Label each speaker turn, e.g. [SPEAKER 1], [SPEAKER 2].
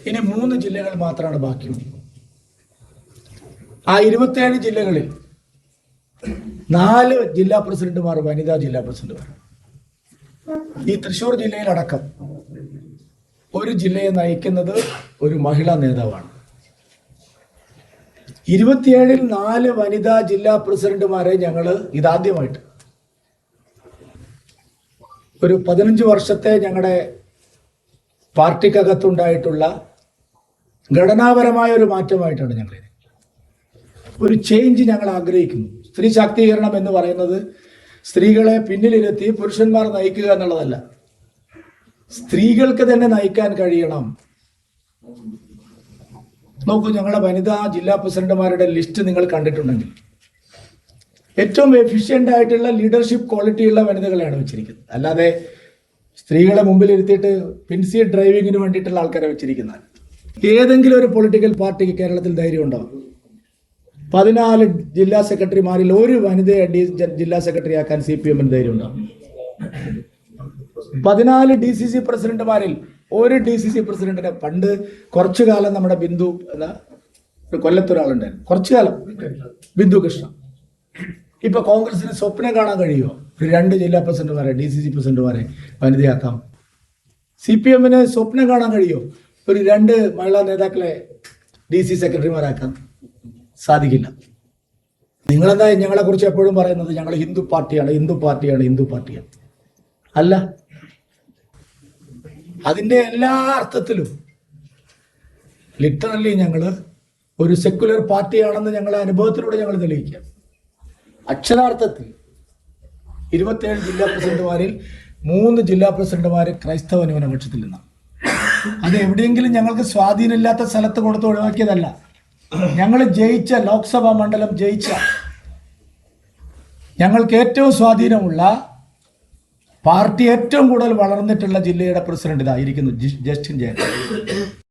[SPEAKER 1] ഇനി 3 ജില്ലകൾ മാത്രമാണ് ബാക്കിയുള്ളത്. ആ 27 ജില്ലകളിൽ 4 ജില്ലാ പ്രസിഡന്റുമാർ വനിതാ ജില്ലാ പ്രസിഡന്റുമാർ. ഈ തൃശ്ശൂർ ജില്ലയിലടക്കം ഒരു ജില്ലയെ നയിക്കുന്നത് ഒരു മഹിളാ നേതാവാണ്. 27-ൽ 4 വനിതാ ജില്ലാ പ്രസിഡന്റുമാരെ ഞങ്ങൾ ഇതാദ്യമായിട്ട് ഒരു 15 വർഷത്തെ ഞങ്ങളുടെ പാർട്ടിക്കകത്തുണ്ടായിട്ടുള്ള ഘടനാപരമായ ഒരു മാറ്റമായിട്ടാണ് ഞങ്ങൾ ഒരു ചേഞ്ച് ഞങ്ങൾ ആഗ്രഹിക്കുന്നു. സ്ത്രീ ശാക്തീകരണം എന്ന് പറയുന്നത് സ്ത്രീകളെ പിന്നിലിരുത്തി പുരുഷന്മാർ നയിക്കുക എന്നുള്ളതല്ല. സ്ത്രീകൾക്ക് തന്നെ നയിക്കാൻ കഴിയണം. നോക്കൂ, ഞങ്ങളുടെ വനിതാ ജില്ലാ പ്രസിഡന്റുമാരുടെ ലിസ്റ്റ് നിങ്ങൾ കണ്ടിട്ടുണ്ടെങ്കിൽ ഏറ്റവും എഫിഷ്യൻ്റ് ആയിട്ടുള്ള ലീഡർഷിപ്പ് ക്വാളിറ്റിയുള്ള വനിതകളെയാണ് വെച്ചിരിക്കുന്നത്. അല്ലാതെ സ്ത്രീകളെ മുമ്പിൽ ഇരുത്തിയിട്ട് പിൻസീറ്റ് ഡ്രൈവിങ്ങിന് വേണ്ടിയിട്ടുള്ള ആൾക്കാരെ വെച്ചിരിക്കുന്നത്. ഏതെങ്കിലും ഒരു പൊളിറ്റിക്കൽ പാർട്ടിക്ക് കേരളത്തിൽ ധൈര്യം ഉണ്ടാവും 14 ജില്ലാ സെക്രട്ടറിമാരിൽ ഒരു വനിതയെ ജില്ലാ സെക്രട്ടറി ആക്കാൻ CPM-ന് ധൈര്യം ഉണ്ടാവും? 14 DCC പ്രസിഡന്റുമാരിൽ ഒരു DCC പ്രസിഡന്റിനെ പണ്ട് കുറച്ചു കാലം നമ്മുടെ ബിന്ദു എന്ന കൊല്ലത്തൊരാളുണ്ടായിരുന്നു, കുറച്ചു കാലം ബിന്ദു കൃഷ്ണ. ഇപ്പൊ കോൺഗ്രസിന് സ്വപ്നം കാണാൻ കഴിയുമോ ഒരു 2 ജില്ലാ പ്രസിഡന്റുമാരെ DCC പ്രസിഡന്റുമാരെ വനിതയാക്കാം? CPM-ന് സ്വപ്നം കാണാൻ കഴിയുമോ ഒരു 2 മഹിളാ നേതാക്കളെ DC സെക്രട്ടറിമാരാക്കാൻ? സാധിക്കില്ല. നിങ്ങളെന്താ ഞങ്ങളെ കുറിച്ച് എപ്പോഴും പറയുന്നത് ഞങ്ങൾ ഹിന്ദു പാർട്ടിയാണ്, ഹിന്ദു പാർട്ടിയാണ്, ഹിന്ദു പാർട്ടിയാണ്. അല്ല, അതിൻ്റെ എല്ലാ അർത്ഥത്തിലും ലിറ്ററലി ഞങ്ങൾ ഒരു സെക്യുലർ പാർട്ടിയാണെന്ന് ഞങ്ങളുടെ അനുഭവത്തിലൂടെ ഞങ്ങൾ തെളിയിക്കാം. അക്ഷരാർത്ഥത്തിൽ 27 ജില്ലാ പ്രസിഡന്റുമാരിൽ 3 ജില്ലാ പ്രസിഡന്റുമാർ ക്രൈസ്തവ ന്യൂനപക്ഷത്തിൽ നിന്നാണ്. അത് എവിടെയെങ്കിലും ഞങ്ങൾക്ക് സ്വാധീനമില്ലാത്ത സ്ഥലത്ത് കൊടുത്ത് ഒഴിവാക്കിയതല്ല. ഞങ്ങൾ ജയിച്ച ലോക്സഭാ മണ്ഡലം ജയിച്ച ഞങ്ങൾക്ക് ഏറ്റവും സ്വാധീനമുള്ള പാർട്ടി ഏറ്റവും കൂടുതൽ വളർന്നിട്ടുള്ള ജില്ലയുടെ പ്രസിഡന്റ് ഇതായിരിക്കുന്നു ജസ്റ്റിൻ ജയൻ.